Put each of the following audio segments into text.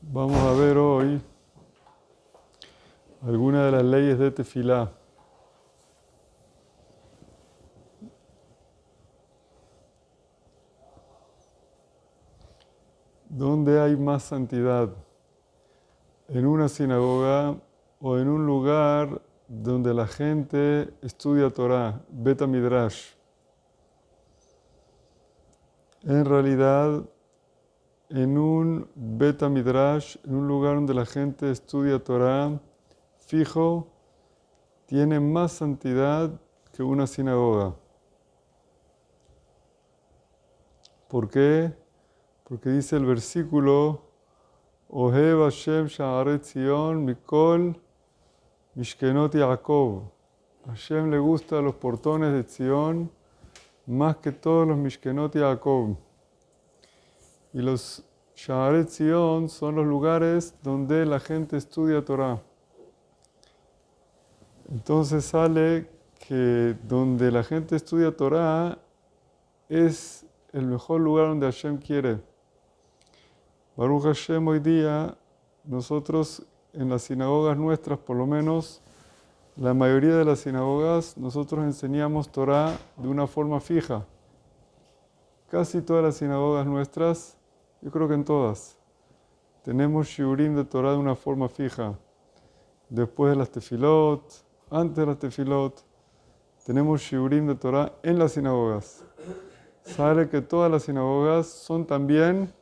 Vamos a ver hoy algunas de las leyes de Tefilá. ¿Dónde hay más santidad? ¿En una sinagoga o en un lugar donde la gente estudia Torah, Bet Midrash? En realidad, en un Bet Midrash, en un lugar donde la gente estudia Torah, fijo, tiene más santidad que una sinagoga. ¿Por qué? Porque dice el versículo, Ohev Hashem Sha'aret Zion Mikol Mishkenot Yaakov. Hashem le gusta los portones de Zion más que todos los Mishkenot Yaakov. Y los Sha'aret Zion son los lugares donde la gente estudia Torah. Entonces sale que donde la gente estudia Torah es el mejor lugar donde Hashem quiere. Baruch Hashem, hoy día nosotros en las sinagogas nuestras, por lo menos la mayoría de las sinagogas, nosotros enseñamos Torah de una forma fija. Casi todas las sinagogas nuestras, yo creo que en todas, tenemos shiurim de Torah de una forma fija. Después de las tefilot, antes de las tefilot, tenemos shiurim de Torah en las sinagogas. Sale que todas las sinagogas son también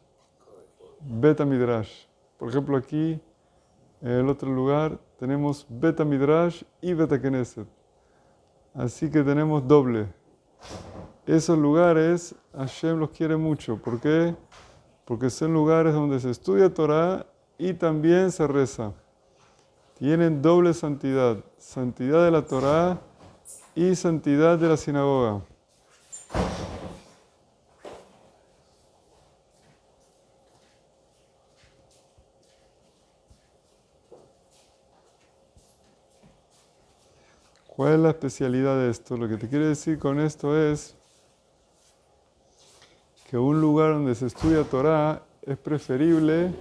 Bet Midrash. Por ejemplo, aquí, en el otro lugar, tenemos Bet Midrash y Bet Knesset. Así que tenemos doble. Esos lugares, Hashem los quiere mucho. ¿Por qué? Porque son lugares donde se estudia Torah y también se reza. Tienen doble santidad. Santidad de la Torah y santidad de la sinagoga. ¿Cuál es la especialidad de esto? Lo que te quiero decir con esto es que un lugar donde se estudia Torah es preferible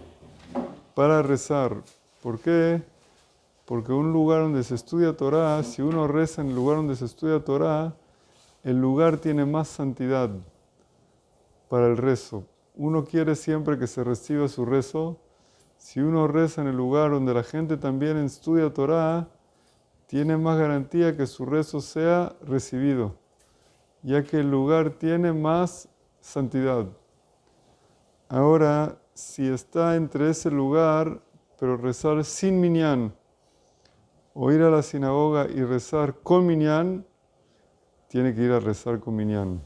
para rezar. ¿Por qué? Porque un lugar donde se estudia Torah, si uno reza en el lugar donde se estudia Torah, el lugar tiene más santidad para el rezo. Uno quiere siempre que se reciba su rezo. Si uno reza en el lugar donde la gente también estudia Torah, tiene más garantía que su rezo sea recibido, ya que el lugar tiene más santidad. Ahora, si está entre ese lugar, pero rezar sin minyan, o ir a la sinagoga y rezar con minyan, tiene que ir a rezar con minyan.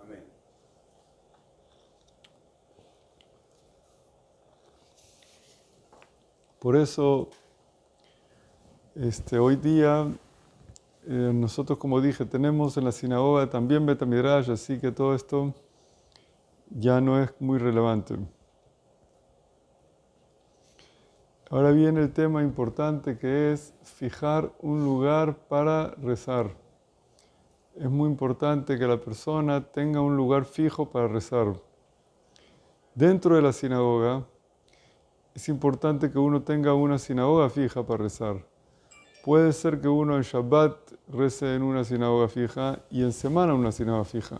Amén. Por eso, hoy día, nosotros, como dije, tenemos en la sinagoga también Bet Midrash, así que todo esto ya no es muy relevante. Ahora viene el tema importante que es fijar un lugar para rezar. Es muy importante que la persona tenga un lugar fijo para rezar. Dentro de la sinagoga, es importante que uno tenga una sinagoga fija para rezar. Puede ser que uno en Shabbat rece en una sinagoga fija y en semana una sinagoga fija.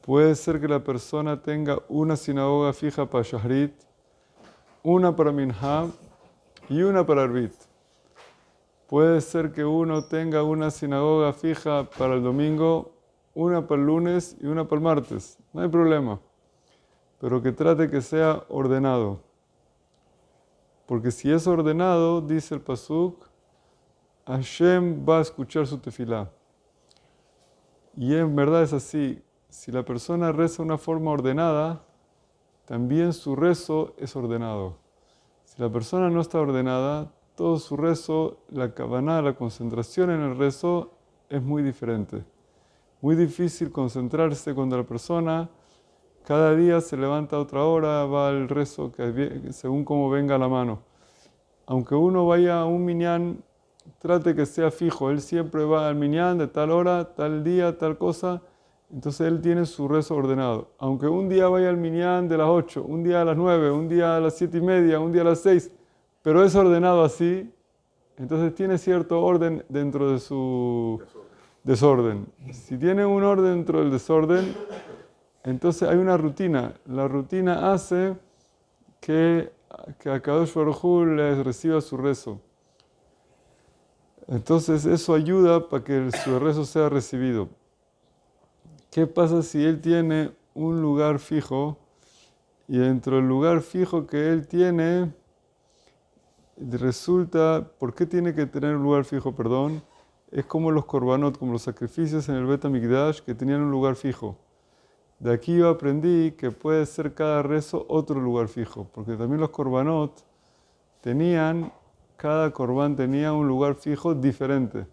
Puede ser que la persona tenga una sinagoga fija para Shahrit, una para Minha y una para Arbit. Puede ser que uno tenga una sinagoga fija para el domingo, una para el lunes y una para el martes. No hay problema. Pero que trate que sea ordenado. Porque si es ordenado, dice el Pasuk, Hashem va a escuchar su tefilá. Y en verdad es así. Si la persona reza de una forma ordenada, también su rezo es ordenado. Si la persona no está ordenada, todo su rezo, la kavaná, la concentración en el rezo es muy diferente. Muy difícil concentrarse cuando la persona cada día se levanta a otra hora, va al rezo según como venga la mano. Aunque uno vaya a un minyan, trate que sea fijo. Él siempre va al minyan de tal hora, tal día, tal cosa. Entonces él tiene su rezo ordenado. Aunque un día vaya al minyan de las 8, un día a las 9, un día a las 7:30, un día a las 6, pero es ordenado así, entonces tiene cierto orden dentro de su desorden. Si tiene un orden dentro del desorden, entonces hay una rutina. La rutina hace que Akadosh Baruj Hu les reciba su rezo. Entonces eso ayuda para que su rezo sea recibido. ¿Qué pasa si él tiene un lugar fijo y dentro del lugar fijo que él tiene resulta, ¿por qué tiene que tener un lugar fijo? Perdón, es como los korbanot, como los sacrificios en el Bet HaMikdash que tenían un lugar fijo. De aquí yo aprendí que puede ser cada rezo otro lugar fijo, porque también los korbanot cada corbán tenía un lugar fijo diferente.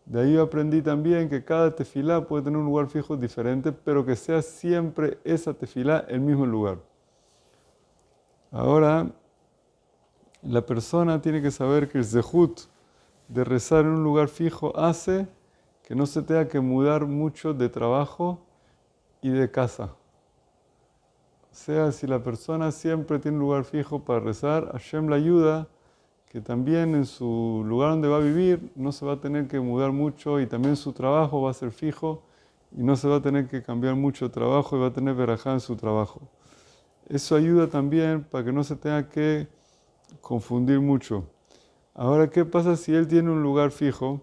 De ahí yo aprendí también que cada tefilá puede tener un lugar fijo diferente, pero que sea siempre esa tefilá el mismo lugar. Ahora, la persona tiene que saber que el zehut de rezar en un lugar fijo hace que no se tenga que mudar mucho de trabajo y de casa. O sea, si la persona siempre tiene un lugar fijo para rezar, Hashem la ayuda que también en su lugar donde va a vivir no se va a tener que mudar mucho y también su trabajo va a ser fijo y no se va a tener que cambiar mucho de trabajo y va a tener verajá en su trabajo. Eso ayuda también para que no se tenga que confundir mucho. Ahora, ¿qué pasa si él tiene un lugar fijo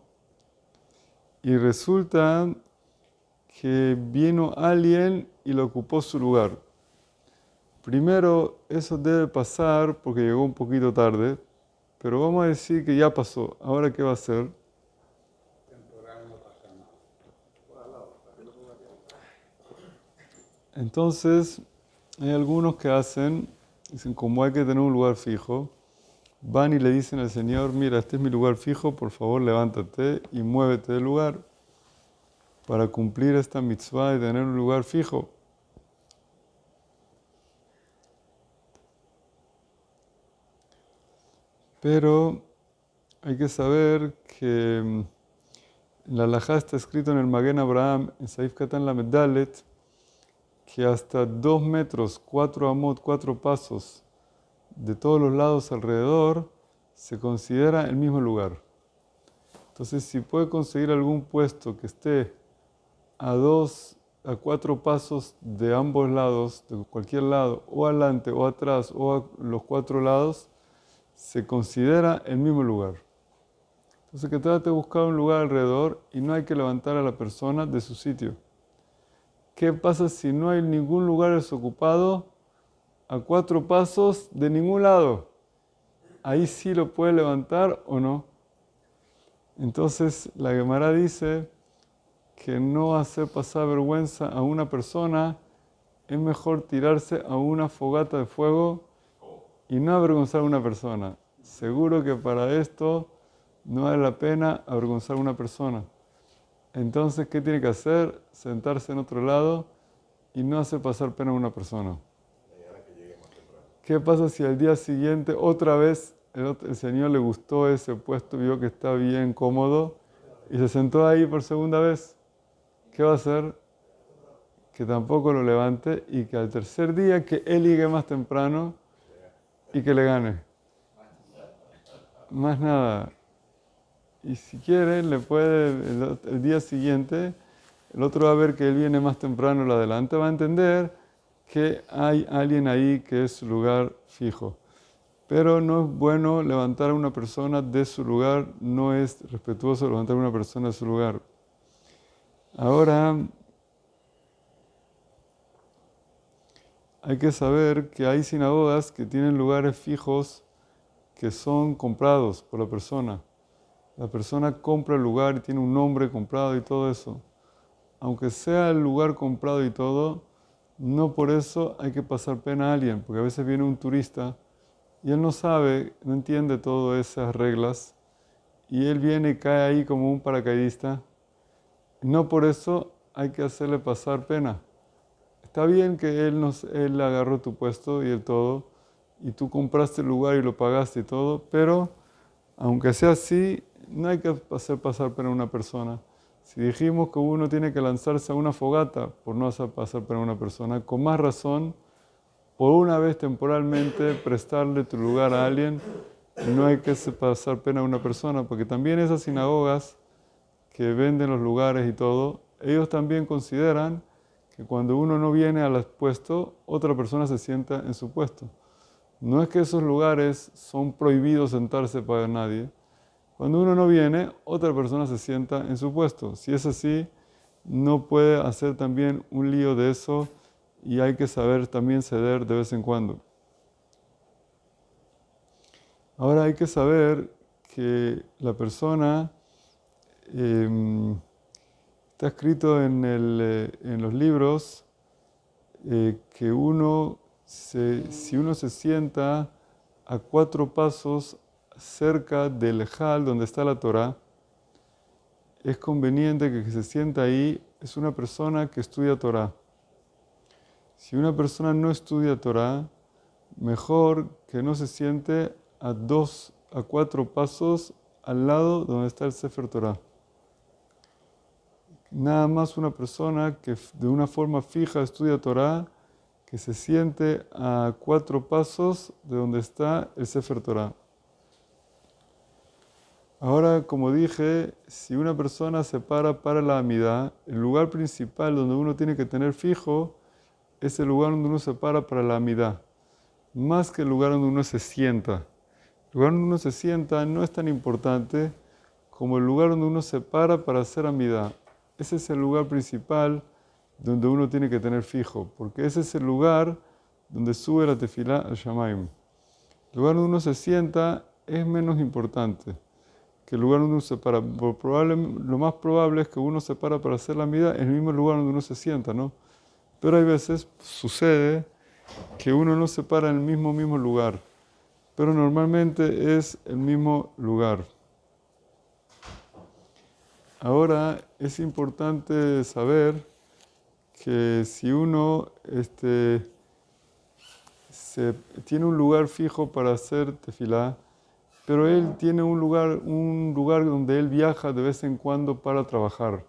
y resulta que vino alguien y le ocupó su lugar? Primero, eso debe pasar porque llegó un poquito tarde, pero vamos a decir que ya pasó. Ahora, ¿qué va a hacer? Entonces, hay algunos que dicen, como hay que tener un lugar fijo, van y le dicen al Señor, mira, este es mi lugar fijo, por favor levántate y muévete del lugar para cumplir esta mitzvah de tener un lugar fijo. Pero hay que saber que en la halajá está escrito en el Maguen Abraham, en Saif Katan Lamed Dalet, que hasta 2 metros, 4 amot, 4 pasos de todos los lados alrededor se considera el mismo lugar. Entonces, si puede conseguir algún puesto que esté a 4 pasos de ambos lados, de cualquier lado, o adelante o atrás, o a los 4 lados, se considera el mismo lugar. Entonces, que trate de buscar un lugar alrededor y no hay que levantar a la persona de su sitio. ¿Qué pasa si no hay ningún lugar desocupado a 4 pasos de ningún lado? Ahí sí lo puede levantar o no. Entonces, la Gemara dice que no hacer pasar vergüenza a una persona, es mejor tirarse a una fogata de fuego y no avergonzar a una persona. Seguro que para esto no vale la pena avergonzar a una persona. Entonces, ¿qué tiene que hacer? Sentarse en otro lado y no hacer pasar pena a una persona. ¿Qué pasa si al día siguiente otra vez el Señor le gustó ese puesto, vio que está bien cómodo y se sentó ahí por segunda vez? ¿Qué va a hacer? Que tampoco lo levante y que al tercer día que él llegue más temprano y que le gane. Más nada. Y si quiere, le puede el día siguiente, el otro va a ver que él viene más temprano, lo adelante, va a entender que hay alguien ahí que es su lugar fijo. Pero no es bueno levantar a una persona de su lugar, no es respetuoso levantar a una persona de su lugar. Ahora, hay que saber que hay sinagogas que tienen lugares fijos que son comprados por la persona. La persona compra el lugar y tiene un nombre comprado y todo eso. Aunque sea el lugar comprado y todo, no por eso hay que pasar pena a alguien, porque a veces viene un turista y él no sabe, no entiende todas esas reglas y él viene y cae ahí como un paracaidista. No por eso hay que hacerle pasar pena. Está bien que él agarró tu puesto y el todo, y tú compraste el lugar y lo pagaste y todo, pero aunque sea así, no hay que hacer pasar pena a una persona. Si dijimos que uno tiene que lanzarse a una fogata por no hacer pasar pena a una persona, con más razón, por una vez temporalmente prestarle tu lugar a alguien, no hay que hacer pasar pena a una persona, porque también esas sinagogas que venden los lugares y todo, ellos también consideran que cuando uno no viene al puesto, otra persona se sienta en su puesto. No es que esos lugares son prohibidos sentarse para nadie. Cuando uno no viene, otra persona se sienta en su puesto. Si es así, no puede hacer también un lío de eso y hay que saber también ceder de vez en cuando. Ahora hay que saber que la persona, está escrito en los libros, que si uno se sienta a 4 pasos cerca del Ejal donde está la Torá, es conveniente que se sienta ahí, es una persona que estudia Torá. Si una persona no estudia Torá, mejor que no se siente a 4 pasos al lado donde está el Sefer Torá. Nada más una persona que de una forma fija estudia Torá, que se siente a 4 pasos de donde está el Sefer Torá. Ahora, como dije, si una persona se para la amidá, el lugar principal donde uno tiene que tener fijo es el lugar donde uno se para la amidá, más que el lugar donde uno se sienta. El lugar donde uno se sienta no es tan importante como el lugar donde uno se para hacer amidá. Ese es el lugar principal donde uno tiene que tener fijo, porque ese es el lugar donde sube la tefilá al Shamaim. El lugar donde uno se sienta es menos importante que el lugar donde uno se para. Lo más probable es que uno se para hacer la amidá en el mismo lugar donde uno se sienta, ¿no? Pero hay veces sucede que uno no se para en el mismo lugar, pero normalmente es el mismo lugar. Ahora es importante saber que si uno tiene un lugar fijo para hacer tefilá, pero él tiene un lugar donde él viaja de vez en cuando para trabajar.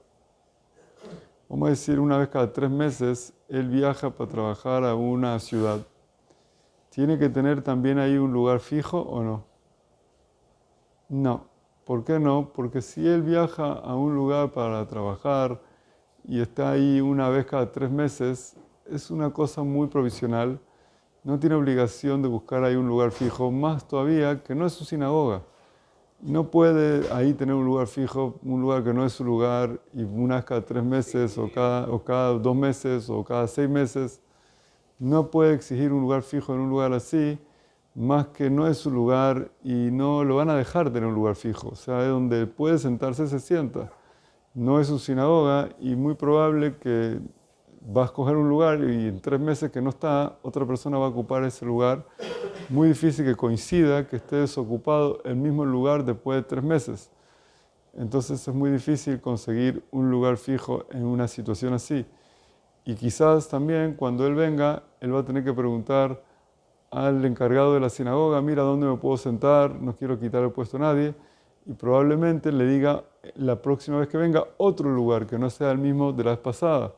Vamos a decir, una vez cada 3 meses, él viaja para trabajar a una ciudad. ¿Tiene que tener también ahí un lugar fijo o no? No. ¿Por qué no? Porque si él viaja a un lugar para trabajar y está ahí una vez cada 3 meses, es una cosa muy provisional. No tiene obligación de buscar ahí un lugar fijo, más todavía que no es su sinagoga. No puede ahí tener un lugar fijo, un lugar que no es su lugar, y una vez cada 3 meses, o cada 2 meses, o cada 6 meses. No puede exigir un lugar fijo en un lugar así, más que no es su lugar y no lo van a dejar tener un lugar fijo. O sea, donde puede sentarse, se sienta. No es su sinagoga y muy probable que va a escoger un lugar y en 3 meses que no está, otra persona va a ocupar ese lugar. Muy difícil que coincida que esté desocupado el mismo lugar después de 3 meses. Entonces es muy difícil conseguir un lugar fijo en una situación así. Y quizás también cuando él venga, él va a tener que preguntar al encargado de la sinagoga, mira, ¿dónde me puedo sentar? No quiero quitar el puesto a nadie. Y probablemente le diga la próxima vez que venga otro lugar que no sea el mismo de la vez pasada.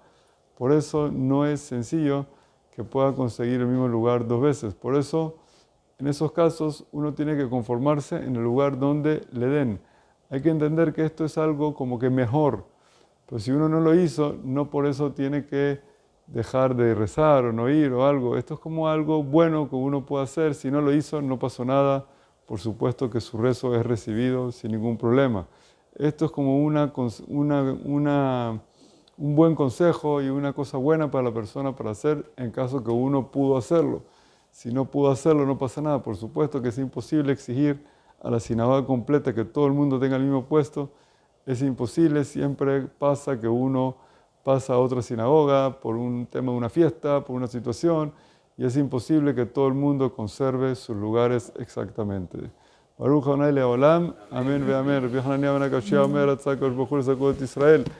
Por eso no es sencillo que pueda conseguir el mismo lugar 2 veces. Por eso, en esos casos, uno tiene que conformarse en el lugar donde le den. Hay que entender que esto es algo como que mejor. Pero si uno no lo hizo, no por eso tiene que dejar de rezar o no ir o algo. Esto es como algo bueno que uno puede hacer. Si no lo hizo, no pasó nada. Por supuesto que su rezo es recibido sin ningún problema. Esto es como un buen consejo y una cosa buena para la persona para hacer en caso que uno pudo hacerlo. Si no pudo hacerlo, no pasa nada. Por supuesto que es imposible exigir a la sinagoga completa que todo el mundo tenga el mismo puesto. Es imposible, siempre pasa que uno pasa a otra sinagoga por un tema de una fiesta, por una situación, y es imposible que todo el mundo conserve sus lugares exactamente. Baruch Adonai Leolam, amén ve amén. Rabbi Hanania ben Akashia omer, Atzak Baruch Hu Israel.